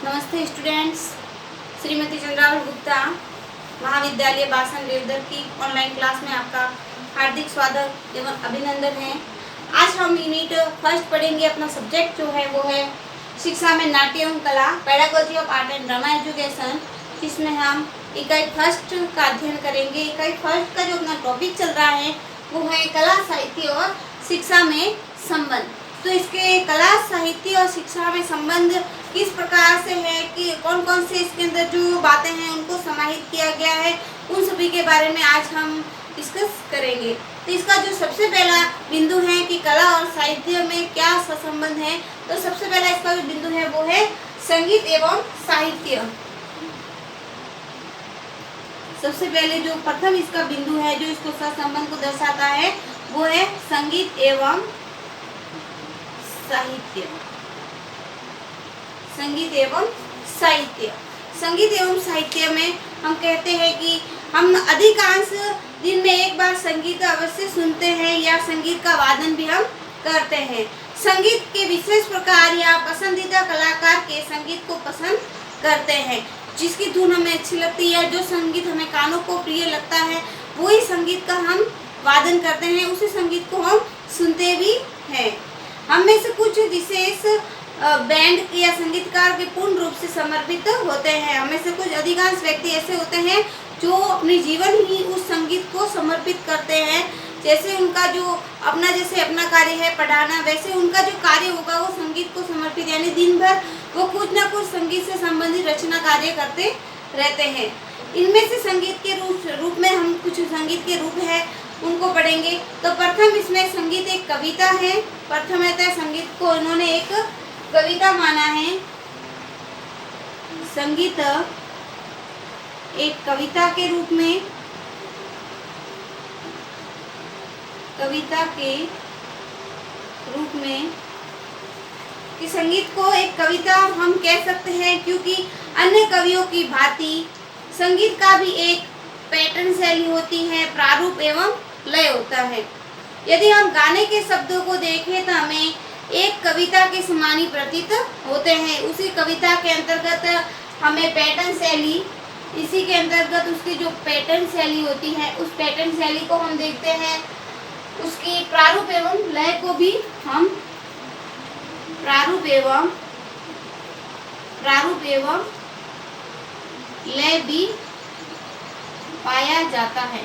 नमस्ते स्टूडेंट्स। श्रीमती चंद्रावल गुप्ता महाविद्यालय बासन रेवदर की ऑनलाइन क्लास में आपका हार्दिक स्वागत एवं अभिनंदन है। आज हम यूनिट फर्स्ट पढ़ेंगे। अपना सब्जेक्ट जो है वो है शिक्षा में नाट्य एवं कला, pedagogy of art and drama education, जिसमें हम इकाई फर्स्ट का अध्ययन करेंगे। इकाई फर्स्ट का जो अपना टॉपिक चल रहा है वो है कला, साहित्य और शिक्षा में संबंध। तो इसके कला, साहित्य और शिक्षा में संबंध किस प्रकार से है कि कौन कौन से इसके अंदर जो बातें हैं उनको समाहित किया गया है, उन सभी के बारे में आज हम डिस्कस करेंगे। तो इसका जो सबसे पहला बिंदु है कि कला और साहित्य में क्या संबंध है, तो सबसे पहला इसका जो बिंदु है वो है संगीत एवं साहित्य। सबसे पहले जो प्रथम इसका बिंदु है जो इसको सहसंबंध को दर्शाता है वो है संगीत एवं साहित्य। संगीत एवं साहित्य। संगीत एवं साहित्य में हम कहते हैं कि हम अधिकांश दिन में एक बार संगीत अवश्य सुनते हैं या संगीत का वादन भी हम करते हैं। संगीत के विशेष प्रकार या पसंदीदा कलाकार के संगीत को पसंद करते हैं। जिसकी धुन हमें अच्छी लगती है, जो संगीत हमें कानों को प्रिय लगता है, वही संगीत का हम वादन करते हैं, उसी संगीत को हम सुनते भी हैं। हम में से कुछ विशेष बैंड या संगीतकार के पूर्ण रूप से समर्पित होते हैं। हमें से कुछ अधिकांश व्यक्ति ऐसे होते हैं जो अपने जीवन ही उस संगीत को समर्पित करते हैं। जैसे उनका जो अपना कार्य है पढ़ाना, वैसे उनका जो कार्य होगा वो संगीत को समर्पित, यानी दिन भर वो कुछ ना कुछ संगीत से संबंधित रचना कार्य करते रहते हैं। इनमें से संगीत के रूप में हम कुछ संगीत के रूप है उनको पढ़ेंगे। तो प्रथम इसमें संगीत एक कविता है। प्रथम है संगीत को इन्होंने एक कविता माना है। संगीत एक कविता के रूप में, कि संगीत को एक कविता हम कह सकते हैं, क्योंकि अन्य कवियों की भांति संगीत का भी एक पैटर्न शैली होती है, प्रारूप एवं लय होता है। यदि हम गाने के शब्दों को देखें तो हमें एक कविता के समान ही प्रतीत होते हैं। उसी कविता के अंतर्गत हमें पैटर्न शैली, इसी के अंतर्गत उसकी जो पैटर्न शैली होती है उस पैटर्न शैली को हम देखते हैं। उसकी प्रारूप एवं लय को भी हम प्रारूप एवं लय भी पाया जाता है।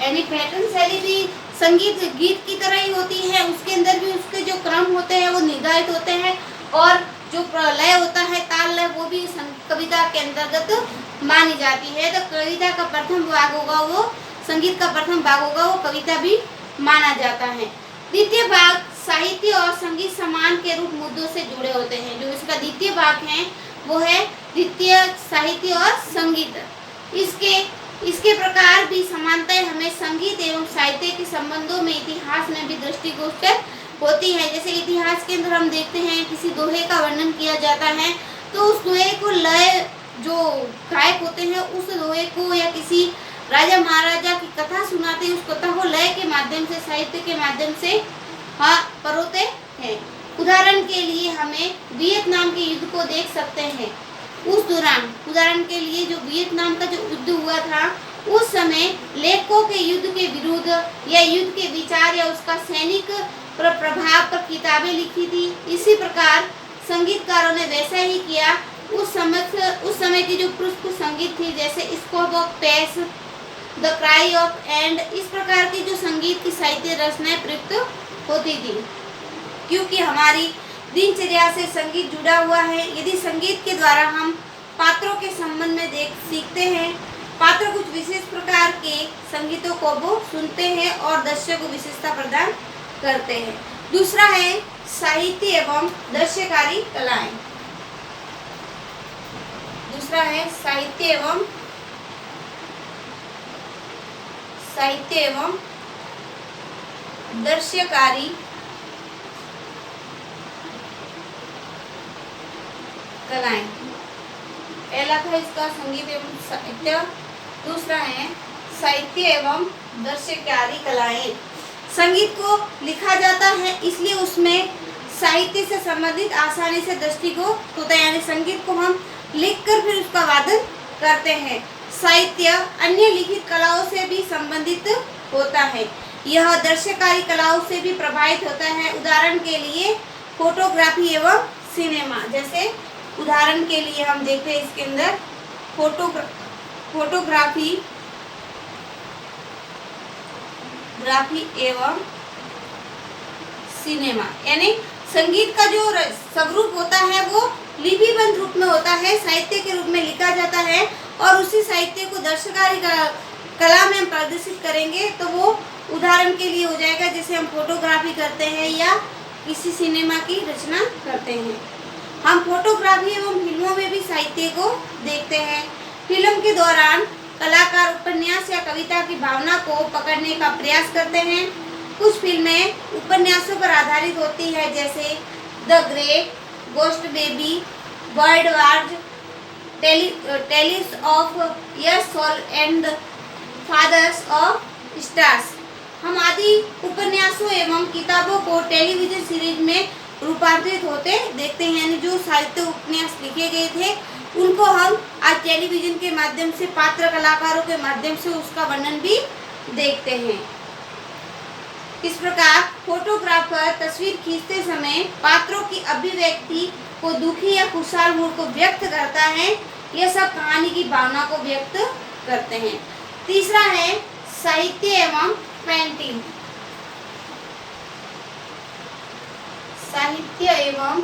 यानी पैटर्न शैली भी संगीत गीत की तरह ही होती है। उसके अंदर भी उसके जो क्रम होते हैं वो निर्धारित होते हैं, और जो लय होता है, ताल लय, वो भी कविता के अंतर्गत मानी जाती है। तो कविता का प्रथम भाग होगा वो, संगीत का प्रथम भाग होगा वो कविता भी माना जाता है। द्वितीय भाग साहित्य और संगीत समान के रूप मुद्दों से जुड़े होते हैं। जो इसका द्वितीय भाग है वो है द्वितीय साहित्य और संगीत। इसके प्रकार भी समानताएं हमें संगीत एवं साहित्य के संबंधों में इतिहास में भी दृष्टिगोचर होती है। जैसे इतिहास के अंदर हम देखते हैं किसी दोहे का वर्णन किया जाता है, तो उस दोहे को लय, जो गायक होते हैं उस दोहे को या किसी राजा महाराजा की कथा सुनाते हैं, उस कथा को लय के माध्यम से, साहित्य के माध्यम से परोते हैं। उदाहरण के लिए हमें वियतनाम के युद्ध को देख सकते हैं। उस दौरान उदाहरण के लिए जो वियतनाम का जो युद्ध हुआ था, उस समय लेखकों के युद्ध के विरुद्ध या युद्ध के विचार या उसका सैनिक प्रभाव पर किताबें लिखी थी। इसी प्रकार संगीतकारों ने वैसा ही किया। उस समय की जो पुष्प संगीत थी, जैसे scope of pace, the cry of end, इस प्रकार की जो संगीत की साहित्य रचनाएं प्रयुक्त होती थी। क्योंकि हमारी दिनचर्या से संगीत जुड़ा हुआ है। यदि संगीत के द्वारा हम पात्रों के संबंध में सीखते हैं, पात्र कुछ विशेष प्रकार के संगीतों को वो सुनते हैं और दर्शक को विशेषता प्रदान करते हैं। दूसरा है साहित्य एवं दृश्यकारी कलाएं। दूसरा है साहित्य एवं दृश्यकारी कलाएं। पहला था इसका संगीत एवं साहित्य, दूसरा है साहित्य एवं दृश्यकारी कलाएं। संगीत को लिखा जाता है, इसलिए उसमें साहित्य से संबंधित आसानी से दृष्टिगोचर होता है, यानी संगीत को हम लिखकर फिर उसका वादन करते हैं। साहित्य अन्य लिखित कलाओं से भी संबंधित होता है। यह दृश्यकारी कलाओं से भी प्रभावित होता है। उदाहरण के लिए फोटोग्राफी एवं सिनेमा, जैसे उदाहरण के लिए हम देखते हैं इसके अंदर फोटोग्राफी एवं सिनेमा, यानी संगीत का जो स्वरूप होता है वो लिपिबद्ध रूप में होता है, साहित्य के रूप में लिखा जाता है और उसी साहित्य को दृश्यकारी कला में हम प्रदर्शित करेंगे तो वो उदाहरण के लिए हो जाएगा, जैसे हम फोटोग्राफी करते हैं या किसी सिनेमा की रचना करते हैं। हम फोटोग्राफी एवं फिल्मों में भी साहित्य को देखते हैं। फिल्म के दौरान कलाकार उपन्यास या कविता की भावना को पकड़ने का प्रयास करते हैं। कुछ फिल्में उपन्यासों पर आधारित होती है, जैसे the great, ghost baby, bird wars, tales of yes soul and fathers of stars. हम आदि उपन्यासों एवं किताबों को टेलीविजन सीरीज में रूपांतरित होते देखते हैं, यानी जो साहित्य उपन्यास लिखे गए थे उनको हम आज टेलीविजन के माध्यम से पात्र कलाकारों के माध्यम से उसका वर्णन भी देखते हैं। इस प्रकार फोटोग्राफर तस्वीर खींचते समय पात्रों की अभिव्यक्ति को दुखी या खुशहाल मूड को व्यक्त करता है। यह सब कहानी की भावना को व्यक्त करते हैं। तीसरा है साहित्य एवं पेंटिंग। साहित्य एवं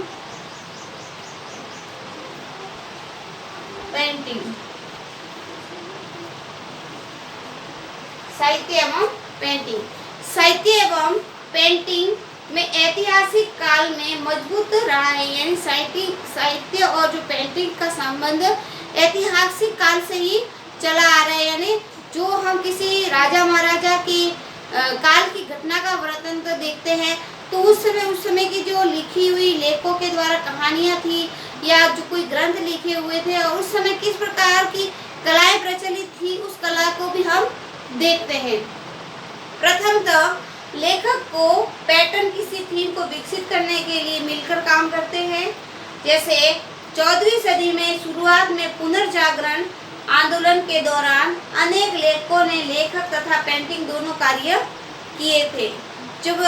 पेंटिंग। साहित्य एवं पेंटिंग। साहित्य एवं पेंटिंग में ऐतिहासिक काल में मजबूत रहा है, यानी साहित्य और जो पेंटिंग का संबंध ऐतिहासिक काल से ही चला आ रहा है। यानी जो हम किसी राजा महाराजा की काल की घटना का वृत्तांत देखते हैं तो उस समय की जो लिखी हुई लेखों के द्वारा कहानियां थी या जो कोई ग्रंथ लिखे हुए थे और उस समय किस प्रकार की कलाएं प्रचलित थी उस कला को भी हम देखते हैं। प्रथमतः लेखक को पैटर्न किसी थीम को विकसित करने के लिए मिलकर काम करते हैं। जैसे 14वीं सदी में शुरुआत में पुनर्जागरण आंदोलन के दौरान अनेक लेखकों ने लेखक तथा पेंटिंग दोनों कार्य किए थे। जब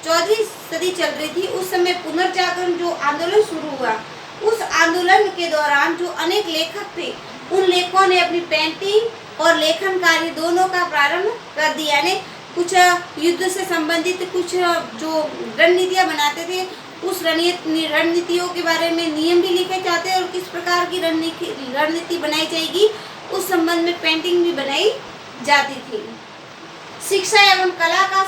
14वीं सदी चल रही थी उस समय पुनर्जागरण जो आंदोलन शुरू हुआ, उस आंदोलन के दौरान जो अनेक लेखक थे उन लेखकों ने अपनी पेंटिंग और लेखन कार्य दोनों का प्रारंभ कर दिया। यानी कुछ युद्ध से संबंधित कुछ जो रणनीतियाँ बनाते थे उस रणनीतियों के बारे में नियम भी लिखे जाते हैं और किस प्रकार की रणनीति बनाई जाएगी उस संबंध में पेंटिंग भी बनाई जाती थी। शिक्षा एवं कला का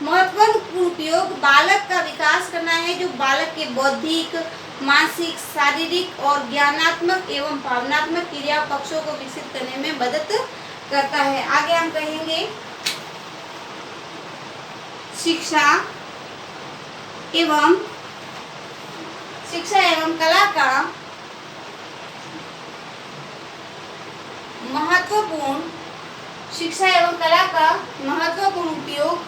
महत्वपूर्ण उपयोग बालक का विकास करना है, जो बालक के बौद्धिक, मानसिक, शारीरिक और ज्ञानात्मक एवं भावनात्मक क्रिया पक्षों को विकसित करने में मदद करता है। आगे हम कहेंगे शिक्षा एवं कला का महत्वपूर्ण उपयोग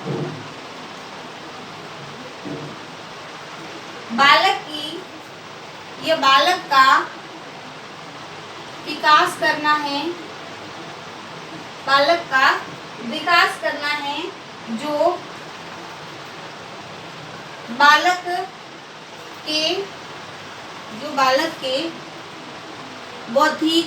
बालक का विकास करना है, जो बालक के बौद्धिक,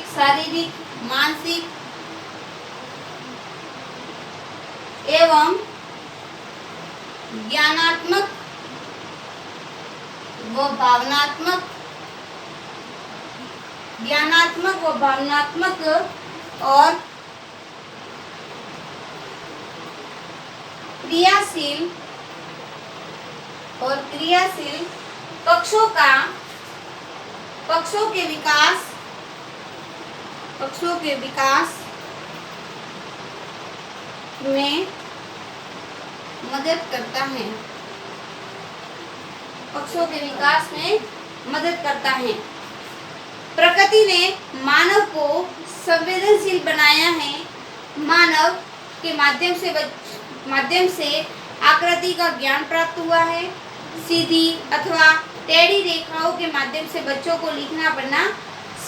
शारीरिक, मानसिक एवं ज्ञानात्मक व भावनात्मक और क्रियाशील पक्षों के विकास में मदद करता है। प्रकृति ने मानव को संवेदनशील बनाया है। मानव के माध्यम से आकृति का ज्ञान प्राप्त हुआ है। सीधी अथवा टेढ़ी रेखाओं के माध्यम से बच्चों को लिखना पढ़ना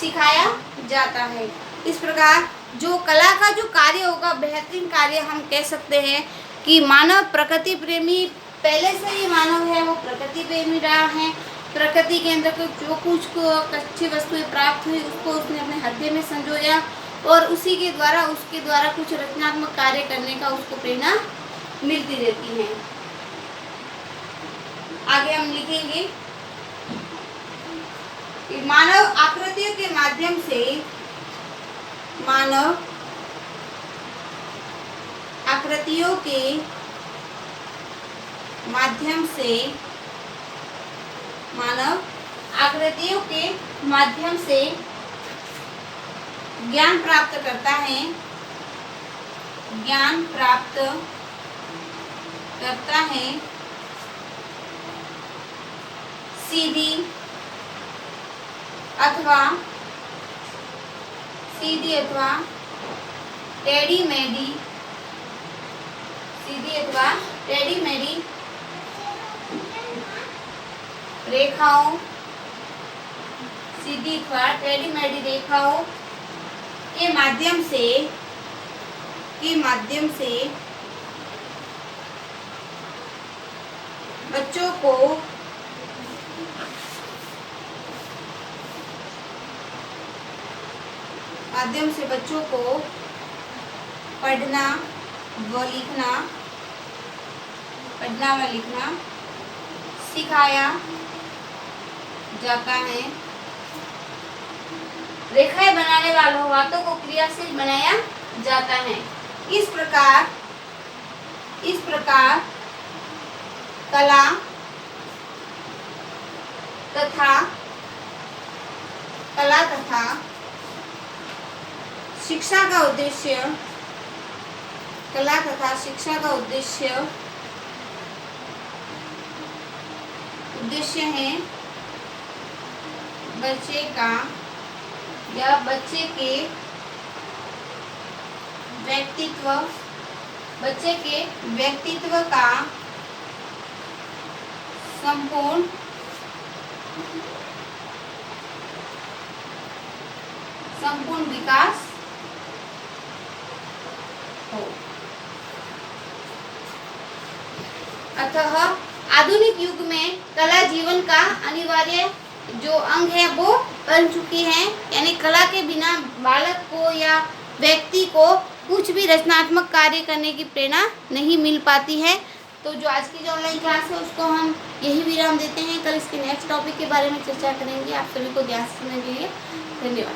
सिखाया जाता है। इस प्रकार जो कला का जो कार्य होगा, बेहतरीन कार्य हम कह सकते हैं कि मानव प्रकृति प्रेमी, पहले से ही मानव है वो प्रकृति प्रेमी रहा है। प्रकृति के अंदर जो कुछ को अच्छी वस्तुएं प्राप्त हुई उसको उसने अपने हृदय में संजोया और उसी के द्वारा उसके द्वारा कुछ रचनात्मक कार्य करने का उसको प्रेरणा मिलती रहती है। आगे हम लिखेंगे कि मानव आकृतियों के माध्यम से मानव आकृतियों के माध्यम से ज्ञान प्राप्त करता है, सीधी अथवा टेढ़ी मेढ़ी रेखाओं के माध्यम से बच्चों को पढ़ना व लिखना सिखाया जाता है। रेखाएं बनाने वालों हाथों को क्रियाशील बनाया जाता है। इस प्रकार कला तथा शिक्षा का उद्देश्य है बच्चे के व्यक्तित्व का संपूर्ण विकास हो। अतः आधुनिक युग में कला जीवन का अनिवार्य जो अंग है वो बन चुकी है। यानी कला के बिना बालक को या व्यक्ति को कुछ भी रचनात्मक कार्य करने की प्रेरणा नहीं मिल पाती है। तो जो आज की जो ऑनलाइन क्लास है उसको हम यही विराम देते हैं। कल इसके नेक्स्ट टॉपिक के बारे में चर्चा करेंगे। आप सभी को ध्यान से सुनने के लिए धन्यवाद।